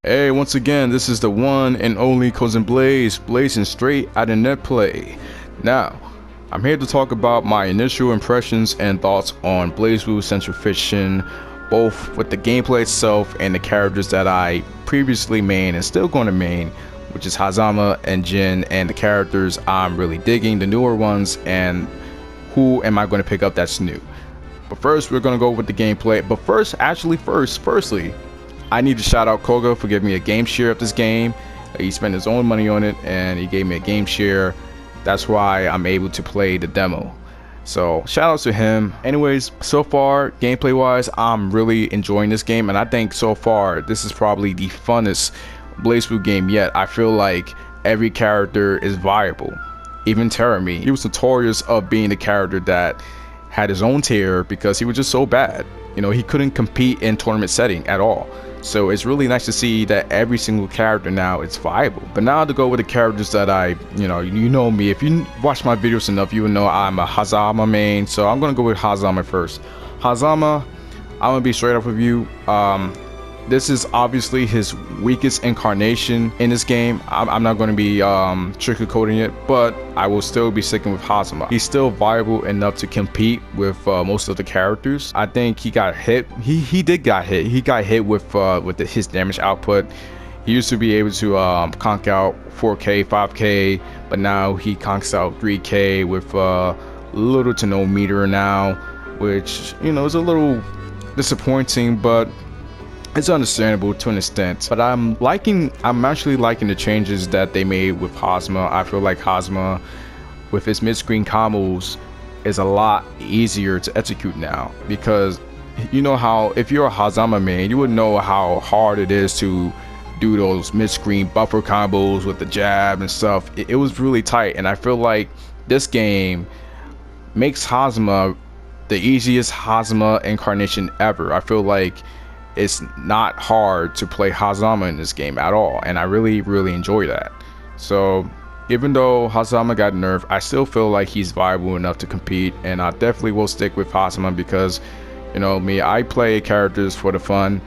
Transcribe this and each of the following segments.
Hey, once again, this is the one and only Cousin Blaze, blazing straight out of net play. Now, I'm here to talk about my initial impressions and thoughts on BlazBlue Central Fiction, both with the gameplay itself and the characters that I previously main and still going to main, which is Hazama and Jin, and the characters I'm really digging, the newer ones, and who am I going to pick up that's new. But first, we're going to go with the gameplay. But firstly, I need to shout out Koga for giving me a game share of this game. He spent his own money on it and he gave me a game share. That's why I'm able to play the demo. So shout out to him. Anyways, so far gameplay wise, I'm really enjoying this game, and I think so far this is probably the funnest BlazBlue game yet. I feel like every character is viable. Even Terumi, he was notorious of being the character that had his own tier because he was just so bad. You know, he couldn't compete in tournament setting at all. So it's really nice to see that every single character now is viable. But now to go with the characters that you know me, if you watch my videos enough, you will know I'm a Hazama main. So I'm gonna go with Hazama first. Hazama, I'm gonna be straight up with you. This is obviously his weakest incarnation in this game. I'm not going to be sugarcoating it, but I will still be sticking with Hazama. He's still viable enough to compete with most of the characters. I think he got hit. He did got hit. He got hit with his damage output. He used to be able to conk out 4K, 5K, but now he conks out 3K with little to no meter now, which, you know, is a little disappointing, but it's understandable to an extent. But I'm actually liking the changes that they made with Hazama. I feel like Hazama with his mid-screen combos is a lot easier to execute now, because you know how if you're a Hazama main, you would know how hard it is to do those mid-screen buffer combos with the jab and stuff. It was really tight, and I feel like this game makes Hazama the easiest Hazama incarnation ever. I feel like it's not hard to play Hazama in this game at all, and I really enjoy that. So even though Hazama got nerfed, I still feel like he's viable enough to compete, and I definitely will stick with Hazama because, you know me, I play characters for the fun,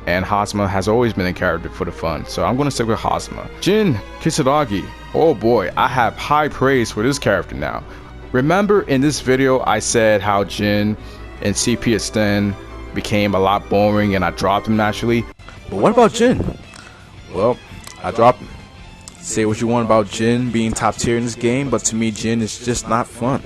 and Hazama has always been a character for the fun, so I'm gonna stick with Hazama. Jin Kisadagi, oh boy, I have high praise for this character now. Remember in this video I said how Jin and CP Extend became a lot boring and I dropped him naturally? But what about Jin? Well, I dropped him. Say what you want about Jin being top tier in this game, but to me Jin is just not fun.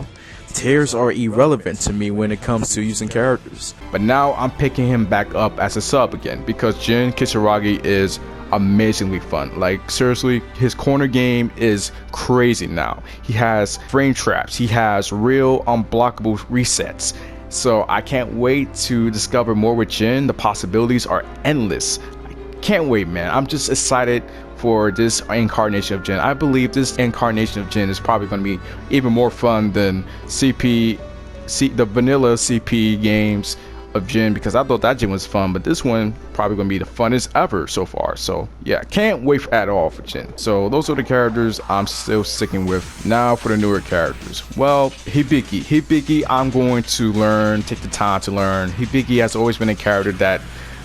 Tiers are irrelevant to me when it comes to using characters. But now I'm picking him back up as a sub again because Jin Kisadagi is amazingly fun. Like seriously, his corner game is crazy now. He has frame traps, he has real unblockable resets. So I can't wait to discover more with Jin. The possibilities are endless. I can't wait, man. I'm just excited for this incarnation of Jin. I believe this incarnation of Jin is probably going to be even more fun than the vanilla CP games of Jin, because I thought that Jin was fun, but this one probably going to be the funnest ever so far. So yeah, can't wait at all for Jin. So those are the characters I'm still sticking with. Now for the newer characters. Well, Hibiki, I'm going to take the time to learn. Hibiki has always been a character that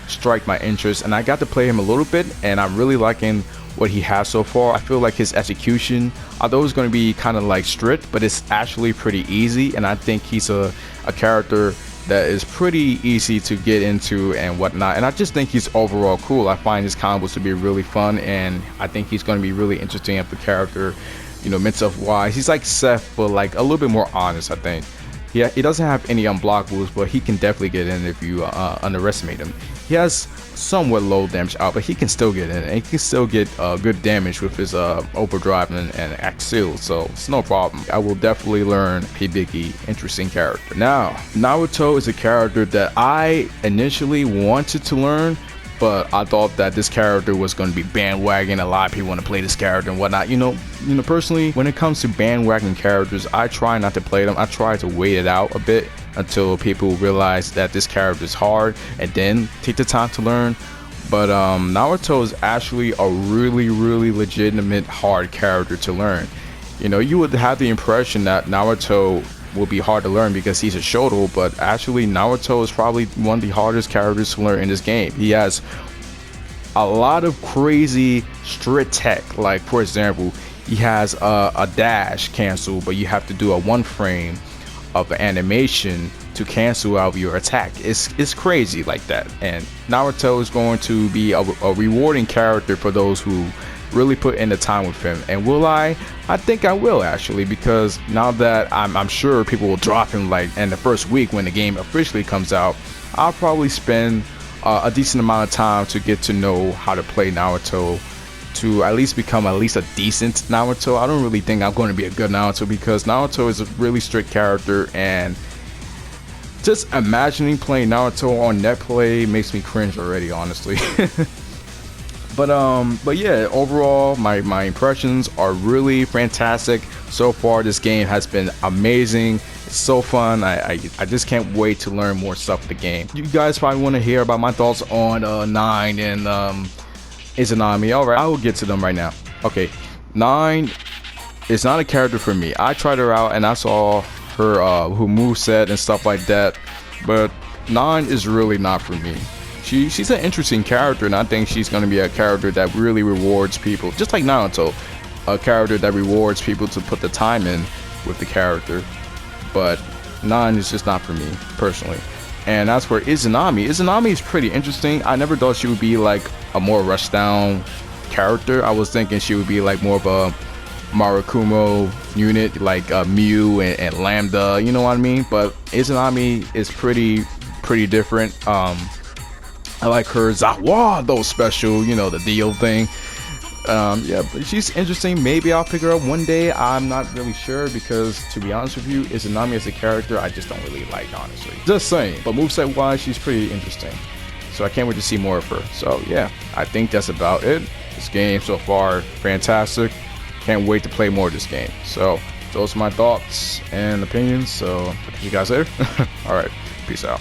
strike my interest, and I got to play him a little bit, and I'm really liking what he has so far. I feel like his execution, although it's going to be kind of like strict, but it's actually pretty easy, and I think he's a character that is pretty easy to get into and whatnot, and I just think he's overall cool. I find his combos to be really fun, and I think he's going to be really interesting of the character, you know, mid-stuff wise. He's like Seth, but like a little bit more honest, I think. Yeah, he doesn't have any unblockables, but he can definitely get in if you underestimate him. He has somewhat low damage out, but he can still get in, and he can still get good damage with his overdrive and axial, so it's no problem. I will definitely learn Hibiki, interesting character. Now, Naruto is a character that I initially wanted to learn, but I thought that this character was going to be bandwagon. A lot of people want to play this character and whatnot. You know, personally, when it comes to bandwagon characters, I try not to play them. I try to wait it out a bit until people realize that this character is hard, and then take the time to learn. But Naruto is actually a really legitimate hard character to learn. You know, you would have the impression that Naruto will be hard to learn because he's a Shoto, but actually Naruto is probably one of the hardest characters to learn in this game. He has a lot of crazy strict tech. Like for example, he has a dash cancel, but you have to do a 1 frame of an animation to cancel out your attack. It's crazy like that. And Naruto is going to be a rewarding character for those who really put in the time with him. And will I think I will, actually, because now that I'm sure people will drop him like in the first week when the game officially comes out, I'll probably spend a decent amount of time to get to know how to play Naruto, to at least become a decent Naruto. I don't really think I'm going to be a good Naruto, because Naruto is a really strict character, and just imagining playing Naruto on net play makes me cringe already, honestly. But yeah, overall my impressions are really fantastic so far. This game has been amazing. It's so fun. I just can't wait to learn more stuff with the game. You guys probably want to hear about my thoughts on 9 and Izunami. Alright, I will get to them right now. Okay, 9 is not a character for me. I tried her out and I saw her moveset and stuff like that, but 9 is really not for me. She's an interesting character, and I think she's going to be a character that really rewards people, just like Naruto, a character that rewards people to put the time in with the character. But 9 is just not for me personally. And as for Izunami is pretty interesting. I never thought she would be like a more rushed down character. I was thinking she would be like more of a Marakumo unit, like Mew and Lambda, you know what I mean? But Izunami is pretty different. I like her Zawa though special, you know, the deal thing. Yeah, but she's interesting. Maybe I'll pick her up one day. I'm not really sure, because to be honest with you, Izunami as a character I just don't really like, honestly. Just saying. But moveset wise, she's pretty interesting. So I can't wait to see more of her. So yeah, I think that's about it. This game so far, fantastic. Can't wait to play more of this game. So those are my thoughts and opinions. So I'll catch you guys later. Alright, peace out.